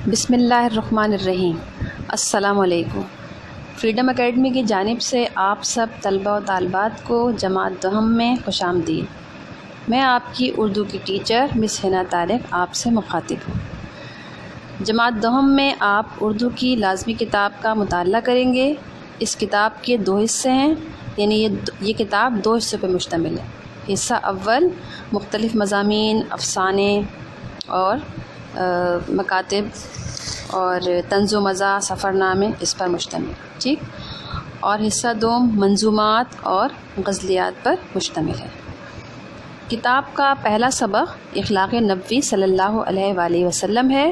بسم اللہ الرحمن الرحیم۔ السلام علیکم۔ فریڈم اکیڈمی کی جانب سے آپ سب طلبہ و طالبات کو جماعت دہم میں خوش آمدید۔ میں آپ کی اردو کی ٹیچر مس حنا طارق آپ سے مخاطب ہوں۔ جماعت دہم میں آپ اردو کی لازمی کتاب کا مطالعہ کریں گے۔ اس کتاب کے 2 حصے ہیں، یعنی یہ کتاب 2 حصوں پر مشتمل ہے۔ حصہ اول مختلف مضامین، افسانے اور مکاتب اور طنز و مزاح، سفر نامے اس پر مشتمل، ٹھیک۔ اور حصہ دوم منظومات اور غزلیات پر مشتمل ہے۔ کتاب کا پہلا سبق اخلاق نبوی صلی اللہ علیہ وآلہ وسلم ہے،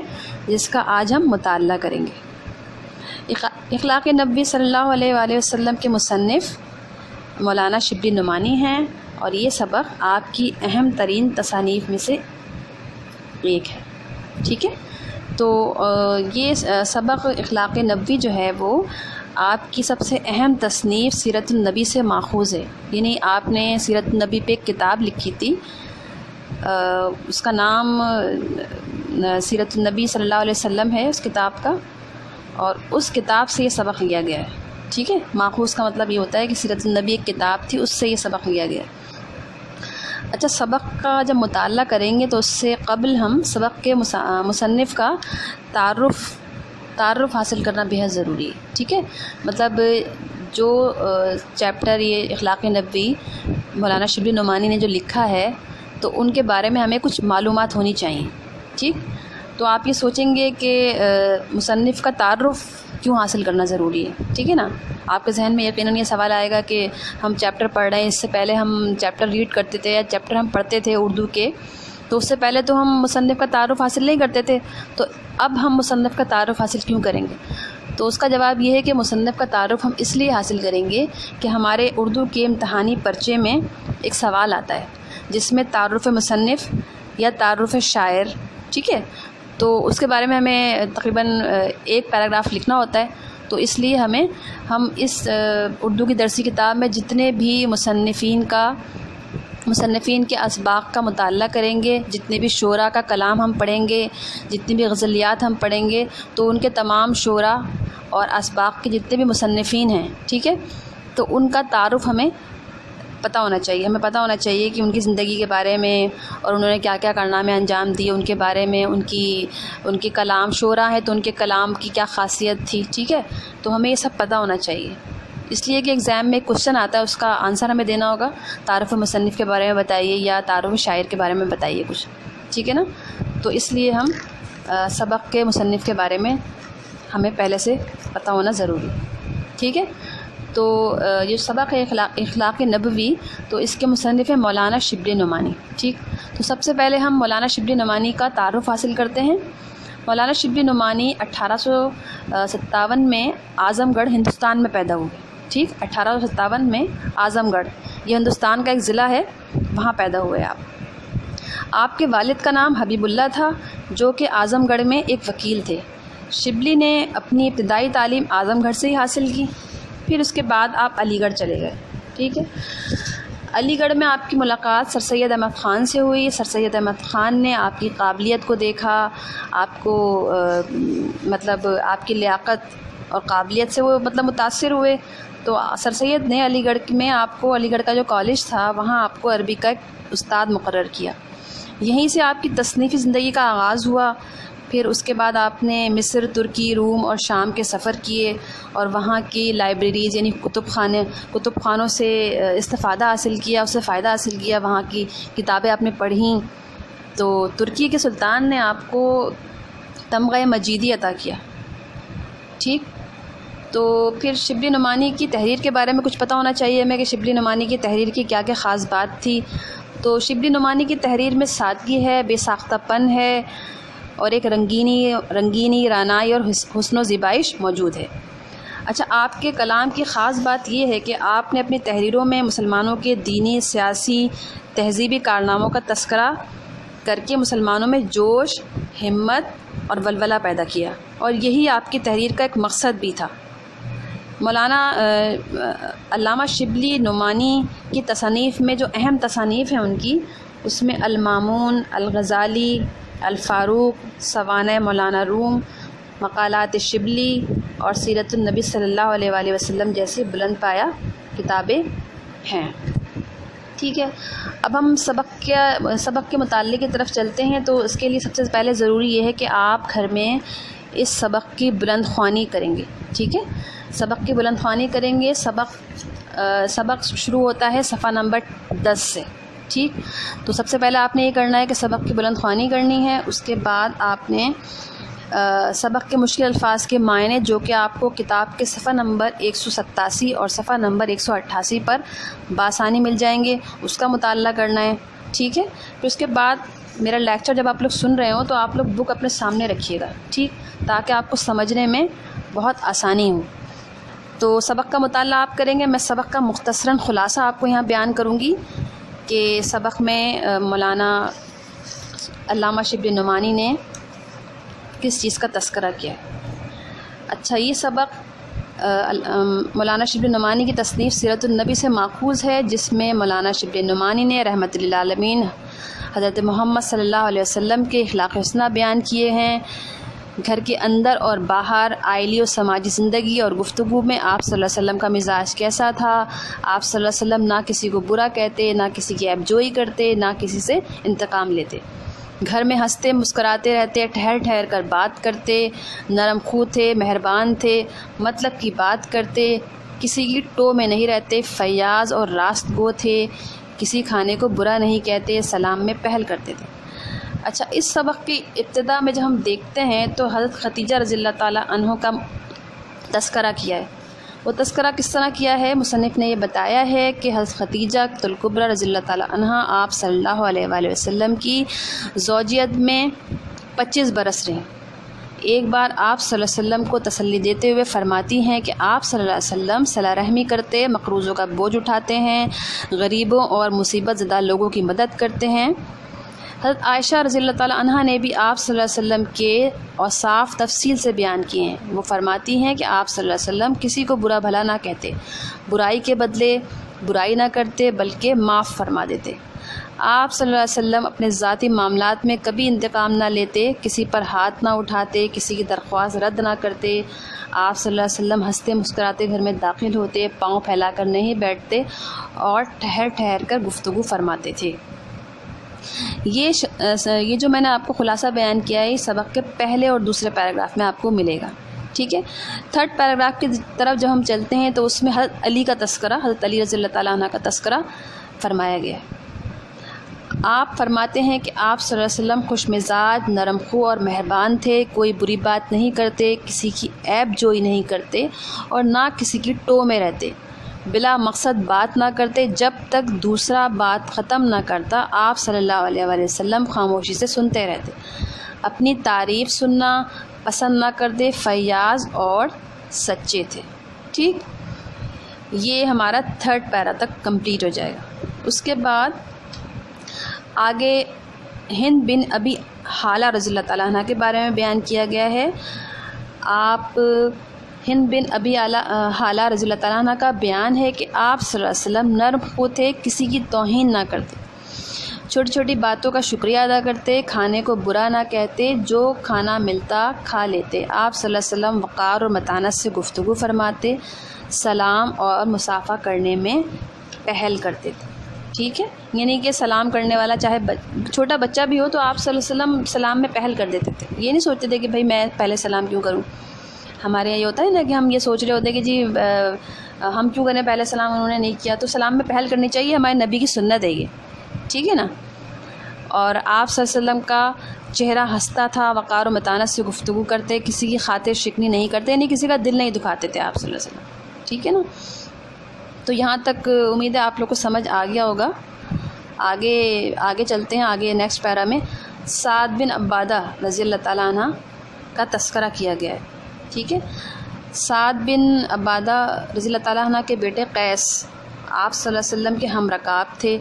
جس کا آج ہم مطالعہ کریں گے۔ اخلاق نبوی صلی اللہ علیہ وآلہ وسلم کے مصنف مولانا شبلی نعمانی ہیں، اور یہ سبق آپ کی اہم ترین تصانیف میں سے ایک ہے، ٹھیک ہے۔ تو یہ سبق اخلاق نبوی جو ہے وہ آپ کی سب سے اہم تصنیف سیرت النبی سے ماخوذ ہے، یعنی آپ نے سیرت النبی پہ ایک کتاب لکھی تھی، اس کا نام سیرت النبی صلی اللہ علیہ وسلم ہے اس کتاب کا، اور اس کتاب سے یہ سبق لیا گیا ہے، ٹھیک ہے۔ ماخوذ کا مطلب یہ ہوتا ہے کہ سیرت النبی ایک کتاب تھی، اس سے یہ سبق لیا گیا ہے۔ اچھا، سبق کا جب مطالعہ کریں گے تو اس سے قبل ہم سبق کے مصنف کا تعارف حاصل کرنا بہت ضروری ہے، ٹھیک ہے۔ مطلب جو چیپٹر یہ اخلاق نبوی مولانا شبلی نعمانی نے جو لکھا ہے، تو ان کے بارے میں ہمیں کچھ معلومات ہونی چاہیے، ٹھیک۔ تو آپ یہ سوچیں گے کہ مصنف کا تعارف کیوں حاصل کرنا ضروری ہے، ٹھیک ہے نا۔ آپ کے ذہن میں یقیناً یہ سوال آئے گا کہ ہم چیپٹر پڑھ رہے ہیں، اس سے پہلے ہم چیپٹر ریڈ کرتے تھے یا چیپٹر ہم پڑھتے تھے اردو کے، تو اس سے پہلے تو ہم مصنف کا تعارف حاصل نہیں کرتے تھے، تو اب ہم مصنف کا تعارف حاصل کیوں کریں گے؟ تو اس کا جواب یہ ہے کہ مصنف کا تعارف ہم اس لیے حاصل کریں گے کہ ہمارے اردو کے امتحانی پرچے میں ایک سوال آتا ہے جس میں تعارف مصنف یا تعارف شاعر، ٹھیک ہے، تو اس کے بارے میں ہمیں تقریباً 1 پیراگراف لکھنا ہوتا ہے۔ تو اس لیے ہم اس اردو کی درسی کتاب میں جتنے بھی مصنفین کے اسباق کا مطالعہ کریں گے، جتنے بھی شعراء کا کلام ہم پڑھیں گے، جتنی بھی غزلیات ہم پڑھیں گے، تو ان کے تمام شعراء اور اسباق کے جتنے بھی مصنفین ہیں، ٹھیک ہے، تو ان کا تعارف ہمیں پتہ ہونا چاہیے۔ ہمیں پتہ ہونا چاہیے کہ ان کی زندگی کے بارے میں اور انہوں نے کیا کیا کارنامے انجام دیے، ان کے بارے میں، ان کے کلام شعراء ہیں تو ان کے کلام کی کیا خاصیت تھی، ٹھیک ہے۔ تو ہمیں یہ سب پتہ ہونا چاہیے، اس لیے کہ ایگزام میں ایک کوشچن آتا ہے، اس کا آنسر ہمیں دینا ہوگا، تعارف مصنف کے بارے میں بتائیے یا تعارف شاعر کے بارے میں بتائیے کچھ، ٹھیک ہے نا۔ تو اس لیے ہم سبق کے مصنف کے بارے میں ہمیں پہلے سے پتہ ہونا ضروری ہے، ٹھیک ہے۔ تو یہ سبق ہے اخلاق نبوی، تو اس کے مصنف ہے مولانا شبلی نعمانی، ٹھیک۔ تو سب سے پہلے ہم مولانا شبلی نعمانی کا تعارف حاصل کرتے ہیں۔ مولانا شبلی نعمانی 1857 میں اعظم گڑھ ہندوستان میں پیدا ہوئے، ٹھیک۔ 1857 میں اعظم گڑھ، یہ ہندوستان کا ایک ضلع ہے، وہاں پیدا ہوئے آپ کے والد کا نام حبیب اللہ تھا، جو کہ اعظم گڑھ میں ایک وکیل تھے۔ شبلی نے اپنی ابتدائی تعلیم اعظم گڑھ سے ہی حاصل کی، پھر اس کے بعد آپ علی گڑھ چلے گئے، ٹھیک ہے۔ علی گڑھ میں آپ کی ملاقات سر سید احمد خان سے ہوئی۔ سر سید احمد خان نے آپ کی قابلیت کو دیکھا، آپ کو مطلب آپ کی لیاقت اور قابلیت سے وہ متاثر ہوئے، تو سر سید نے علی گڑھ میں آپ کو، علی گڑھ کا جو کالج تھا وہاں آپ کو عربی کا ایک استاد مقرر کیا۔ یہیں سے آپ کی تصنیفی زندگی کا آغاز ہوا۔ پھر اس کے بعد آپ نے مصر، ترکی، روم اور شام کے سفر کیے، اور وہاں کی لائبریریز یعنی کتب خانوں سے استفادہ حاصل کیا، اس سے فائدہ حاصل کیا، وہاں کی کتابیں آپ نے پڑھیں۔ تو ترکی کے سلطان نے آپ کو تمغہ مجیدی عطا کیا، ٹھیک۔ تو پھر شبلی نعمانی کی تحریر کے بارے میں کچھ پتہ ہونا چاہیے ہمیں کہ شبلی نعمانی کی تحریر کی کیا کیا خاص بات تھی۔ تو شبلی نعمانی کی تحریر میں سادگی ہے، بے ساختہ پن ہے، اور ایک رنگینی رعنائی اور حسن و زیبائش موجود ہے۔ اچھا، آپ کے کلام کی خاص بات یہ ہے کہ آپ نے اپنی تحریروں میں مسلمانوں کے دینی، سیاسی، تہذیبی کارناموں کا تذکرہ کر کے مسلمانوں میں جوش، ہمت اور ولولہ پیدا کیا، اور یہی آپ کی تحریر کا ایک مقصد بھی تھا۔ مولانا علامہ شبلی نعمانی کی تصانیف میں جو اہم تصانیف ہیں ان کی، اس میں المامون، الغزالی، الفاروق، سوانح مولانا روم، مقالات شبلی اور سیرت النبی صلی اللہ علیہ وآلہ وسلم جیسی بلند پایہ کتابیں ہیں. ٹھیک ہے، اب ہم سبق کے مطالعے کی طرف چلتے ہیں. تو اس کے لیے سب سے پہلے ضروری یہ ہے کہ آپ گھر میں اس سبق کی بلند خوانی کریں گے. ٹھیک ہے، سبق کی بلند خوانی کریں گے. سبق شروع ہوتا ہے صفحہ نمبر 10 سے. ٹھیک، تو سب سے پہلے آپ نے یہ کرنا ہے کہ سبق کی بلند خوانی کرنی ہے. اس کے بعد آپ نے سبق کے مشکل الفاظ کے معنی جو کہ آپ کو کتاب کے صفحہ نمبر 187 اور صفحہ نمبر 188 پر بآسانی مل جائیں گے، اس کا مطالعہ کرنا ہے. ٹھیک ہے، پھر اس کے بعد میرا لیکچر جب آپ لوگ سن رہے ہوں تو آپ لوگ بک اپنے سامنے رکھیے گا. ٹھیک، تاکہ آپ کو سمجھنے میں بہت آسانی ہو. تو سبق کا مطالعہ آپ کریں گے. میں سبق کا مختصراً خلاصہ آپ کو یہاں بیان کروں گی کہ سبق میں مولانا علامہ شبلی نعمانی نے کس چیز کا تذکرہ کیا ہے. اچھا، یہ سبق مولانا شبلی نعمانی کی تصنیف سیرت النبی سے ماخوذ ہے، جس میں مولانا شبلی نعمانی نے رحمۃ للعالمین حضرت محمد صلی اللہ علیہ وسلم کے اخلاق حسنہ بیان کیے ہیں. گھر کے اندر اور باہر آئلی و سماجی زندگی اور گفتگو میں آپ صلی اللہ علیہ وسلم کا مزاج کیسا تھا. آپ صلی اللہ علیہ وسلم نہ کسی کو برا کہتے، نہ کسی کی عیب جوئی کرتے، نہ کسی سے انتقام لیتے. گھر میں ہنستے مسکراتے رہتے، ٹھہر ٹھہر کر بات کرتے، نرم خو تھے، مہربان تھے، مطلب کی بات کرتے، کسی کی ٹو میں نہیں رہتے، فیاض اور راست گو تھے، کسی کھانے کو برا نہیں کہتے، سلام میں پہل کرتے تھے. اچھا، اس سبق کی ابتدا میں جب ہم دیکھتے ہیں تو حضرت خدیجہ رضی اللہ تعالیٰ عنہ کا تذکرہ کیا ہے. وہ تذکرہ کس طرح کیا ہے؟ مصنف نے یہ بتایا ہے کہ حضرت خدیجہ الکبریٰ رضی اللہ تعالیٰ عنہ آپ صلی اللہ علیہ وآلہ وسلم کی زوجیت میں 25 برس رہیں. ایک بار آپ صلی اللہ علیہ وسلم کو تسلی دیتے ہوئے فرماتی ہیں کہ آپ صلی اللہ علیہ وسلم صلہ رحمی کرتے، مقروضوں کا بوجھ اٹھاتے ہیں، غریبوں اور مصیبت زدہ لوگوں کی مدد کرتے ہیں. حضرت عائشہ رضی اللہ تعالیٰ عنہ نے بھی آپ صلی اللہ علیہ وسلم کے اوصاف تفصیل سے بیان کیے ہیں. وہ فرماتی ہیں کہ آپ صلی اللہ علیہ وسلم کسی کو برا بھلا نہ کہتے، برائی کے بدلے برائی نہ کرتے بلکہ معاف فرما دیتے. آپ صلی اللہ علیہ وسلم اپنے ذاتی معاملات میں کبھی انتقام نہ لیتے، کسی پر ہاتھ نہ اٹھاتے، کسی کی درخواست رد نہ کرتے. آپ صلی اللہ علیہ وسلم ہنستے مسکراتے گھر میں داخل ہوتے، پاؤں پھیلا کر نہیں بیٹھتے اور ٹھہر ٹھہر کر گفتگو فرماتے تھے. یہ جو میں نے آپ کو خلاصہ بیان کیا ہے، یہ سبق کے پہلے اور دوسرے پیراگراف میں آپ کو ملے گا. ٹھیک ہے، تھرڈ پیراگراف کی طرف جب ہم چلتے ہیں تو اس میں حضرت علی کا تذکرہ، حضرت علی رضی اللہ تعالیٰ عنہ کا تذکرہ فرمایا گیا ہے. آپ فرماتے ہیں کہ آپ صلی اللہ علیہ وسلم خوش مزاج، نرم خو اور مہربان تھے، کوئی بری بات نہیں کرتے، کسی کی عیب جوئی نہیں کرتے اور نہ کسی کی ٹو میں رہتے، بلا مقصد بات نہ کرتے، جب تک دوسرا بات ختم نہ کرتا آپ صلی اللہ علیہ وآلہ وسلم خاموشی سے سنتے رہتے، اپنی تعریف سننا پسند نہ کرتے، فیاض اور سچے تھے. ٹھیک، یہ ہمارا تھرڈ پیرا تک کمپلیٹ ہو جائے گا. اس کے بعد آگے ہند بن ابی حالہ رضی اللہ تعالیٰ عنہ کے بارے میں بیان کیا گیا ہے. آپ ہند بن ابی حالہ رضی اللہ تعالیٰ عنہ کا بیان ہے کہ آپ صلی اللہ علیہ وسلم نرم خو تھے، کسی کی توہین نہ کرتے، چھوٹی چھوٹی باتوں کا شکریہ ادا کرتے، کھانے کو برا نہ کہتے، جو کھانا ملتا کھا لیتے. آپ صلی اللہ علیہ وسلم وقار اور متانت سے گفتگو فرماتے، سلام اور مصافحہ کرنے میں پہل کرتے تھے. ٹھیک ہے، یعنی کہ سلام کرنے والا چاہے چھوٹا بچہ بھی ہو تو آپ صلی اللہ علیہ وسلم سلام میں پہل کر دیتے تھے. یہ نہیں سوچتے تھے کہ بھائی میں پہلے سلام کیوں کروں. ہمارے یہاں یہ ہوتا ہے نا کہ ہم یہ سوچ رہے ہوتے ہیں کہ جی ہم کیوں کریں پہلے سلام، انہوں نے نہیں کیا تو سلام میں پہل کرنی چاہیے. ہمارے نبی کی سنت ہے یہ. ٹھیک ہے نا. اور آپ صلی اللہ علیہ وسلم کا چہرہ ہنستا تھا، وقار و متانت سے گفتگو کرتے، کسی کی خاطر شکنی نہیں کرتے، یعنی کسی کا دل نہیں دکھاتے تھے آپ صلی اللہ علیہ وسلم. ٹھیک ہے نا. تو یہاں تک امید ہے آپ لوگ کو سمجھ آ گیا ہوگا. آگے چلتے ہیں. آگے نیکسٹ پیرا میں سعد بن عبادہ رضی اللہ تعالیٰ عنہ کا تذکرہ کیا گیا ہے. ٹھیک ہے، سعد بن عبادہ رضی اللہ تعالیٰ عنہ کے بیٹے قیس آپ صلی اللہ علیہ وسلم کے ہم رکاب تھے.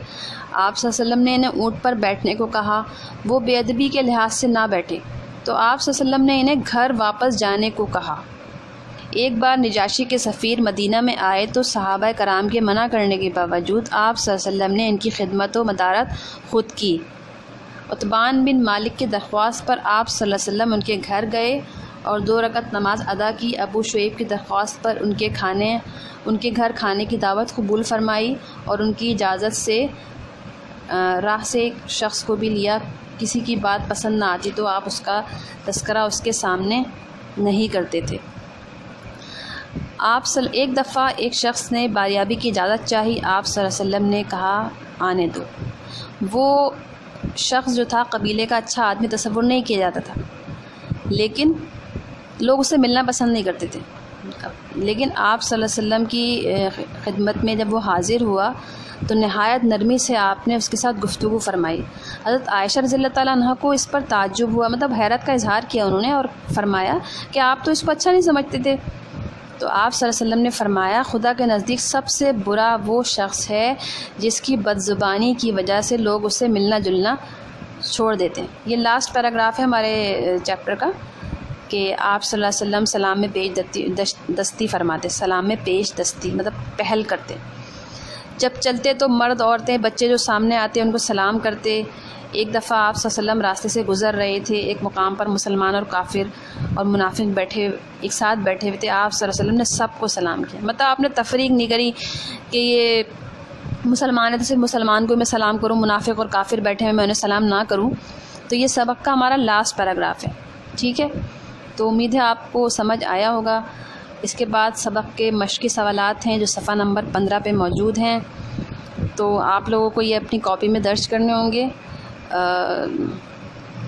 آپ صلی اللہ علیہ وسلم نے انہیں اونٹ پر بیٹھنے کو کہا، وہ بے ادبی کے لحاظ سے نہ بیٹھے تو آپ صلی اللہ علیہ وسلم نے انہیں گھر واپس جانے کو کہا. ایک بار نجاشی کے سفیر مدینہ میں آئے تو صحابہ کرام کے منع کرنے کے باوجود آپ صلی اللہ علیہ وسلم نے ان کی خدمت و مدارت خود کی. عتبان بن مالک کی درخواست پر آپ صلی اللہ علیہ وسلم ان کے گھر گئے اور 2 رکعت نماز ادا کی۔ ابو شعیب کی درخواست پر ان کے گھر کھانے کی دعوت قبول فرمائی اور ان کی اجازت سے راہ سے ایک شخص کو بھی لیا۔ کسی کی بات پسند نہ آتی تو آپ اس کا تذکرہ اس کے سامنے نہیں کرتے تھے۔ ایک دفعہ ایک شخص نے باریابی کی اجازت چاہی، آپ صلی اللہ علیہ وسلم نے کہا آنے دو۔ وہ شخص جو تھا قبیلے کا اچھا آدمی تصور نہیں کیا جاتا تھا، لیکن لوگ اسے ملنا پسند نہیں کرتے تھے، لیکن آپ صلی اللہ علیہ وسلم کی خدمت میں جب وہ حاضر ہوا تو نہایت نرمی سے آپ نے اس کے ساتھ گفتگو فرمائی۔ حضرت عائشہ رضی اللہ تعالیٰ عنہ کو اس پر تعجب ہوا، مطلب حیرت کا اظہار کیا انہوں نے اور فرمایا کہ آپ تو اس کو اچھا نہیں سمجھتے تھے۔ تو آپ صلی اللہ علیہ وسلم نے فرمایا خدا کے نزدیک سب سے برا وہ شخص ہے جس کی بدزبانی کی وجہ سے لوگ اس سے ملنا جلنا چھوڑ دیتے ہیں۔ یہ لاسٹ پیراگراف ہے ہمارے چیپٹر کا کہ آپ صلی اللہ علیہ وسلم سلام میں پیش دستی فرماتے، سلام میں پیش دستی مطلب پہل کرتے۔ جب چلتے تو مرد، عورتیں، بچے جو سامنے آتے ان کو سلام کرتے۔ ایک دفعہ آپ صلی اللہ علیہ وسلم راستے سے گزر رہے تھے، ایک مقام پر مسلمان اور کافر اور منافق ایک ساتھ بیٹھے ہوئے تھے، آپ صلی اللہ علیہ وسلم نے سب کو سلام کیا۔ مطلب آپ نے تفریق نہیں کری کہ یہ مسلمان ہے تو صرف مسلمان کو میں سلام کروں، منافق اور کافر بیٹھے ہیں میں انہیں سلام نہ کروں۔ تو یہ سبق کا ہمارا لاسٹ پیراگراف ہے، ٹھیک ہے؟ تو امید ہے آپ کو سمجھ آیا ہوگا۔ اس کے بعد سبق کے مشقی سوالات ہیں جو صفحہ نمبر 15 پہ موجود ہیں، تو آپ لوگوں کو یہ اپنی کاپی میں درج کرنے ہوں گے۔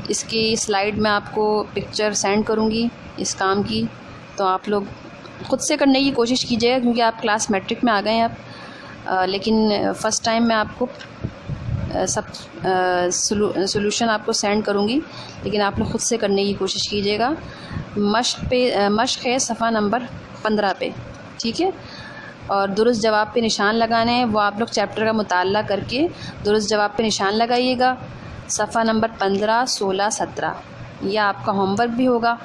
اس کی سلائیڈ میں آپ کو پکچر سینڈ کروں گی اس کام کی، تو آپ لوگ خود سے کرنے کی کوشش کیجیے گا کیونکہ آپ کلاس میٹرک میں آ گئے ہیں اب، لیکن فرسٹ ٹائم میں آپ کو سب سولوشن آپ کو سینڈ کروں گی، لیکن آپ لوگ خود سے کرنے کی کوشش کیجیے گا۔ مشق ہے صفحہ نمبر 15 پہ، ٹھیک ہے؟ اور درست جواب پہ نشان لگانے ہیں، وہ آپ لوگ چیپٹر کا مطالعہ کر کے درست جواب پہ نشان لگائیے گا۔ صفحہ نمبر 15، 16، 17 یہ آپ کا ہوم ورک بھی ہوگا،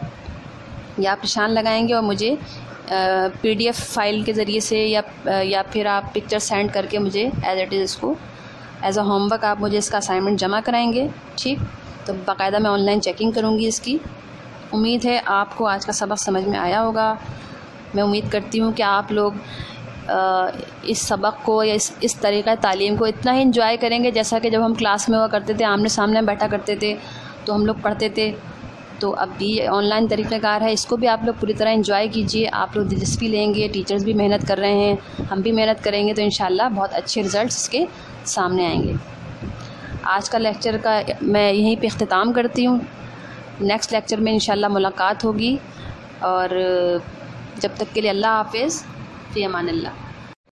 یہ آپ نشان لگائیں گے اور مجھے PDF فائل کے ذریعے سے یا پھر آپ پکچر سینڈ کر کے مجھے ایز اٹ از اس کو ایز اے ہوم ورک آپ مجھے اس کا اسائنمنٹ جمع کرائیں گے، ٹھیک؟ تو باقاعدہ میں آن لائن چیکنگ کروں گی اس کی۔ امید ہے آپ کو آج کا سبق سمجھ میں آیا ہوگا۔ میں امید کرتی ہوں کہ آپ لوگ اس سبق کو یا اس طریقہ تعلیم کو اتنا ہی انجوائے کریں گے جیسا کہ جب ہم کلاس میں ہوا کرتے تھے، آمنے سامنے بیٹھا کرتے تھے تو ہم لوگ پڑھتے تھے۔ تو اب بھی آن لائن طریقہ کار ہے، اس کو بھی آپ لوگ پوری طرح انجوائے کیجیے۔ آپ لوگ دلچسپی لیں گے، ٹیچرز بھی محنت کر رہے ہیں، ہم بھی محنت کریں گے، تو انشاءاللہ بہت اچھے رزلٹس اس کے سامنے آئیں گے۔ آج کا لیکچر کا میں یہیں پہ اختتام کرتی ہوں۔ نیکسٹ لیکچر میں انشاءاللہ ملاقات ہوگی، اور جب تک کے لیے اللہ حافظ، فی امان اللہ۔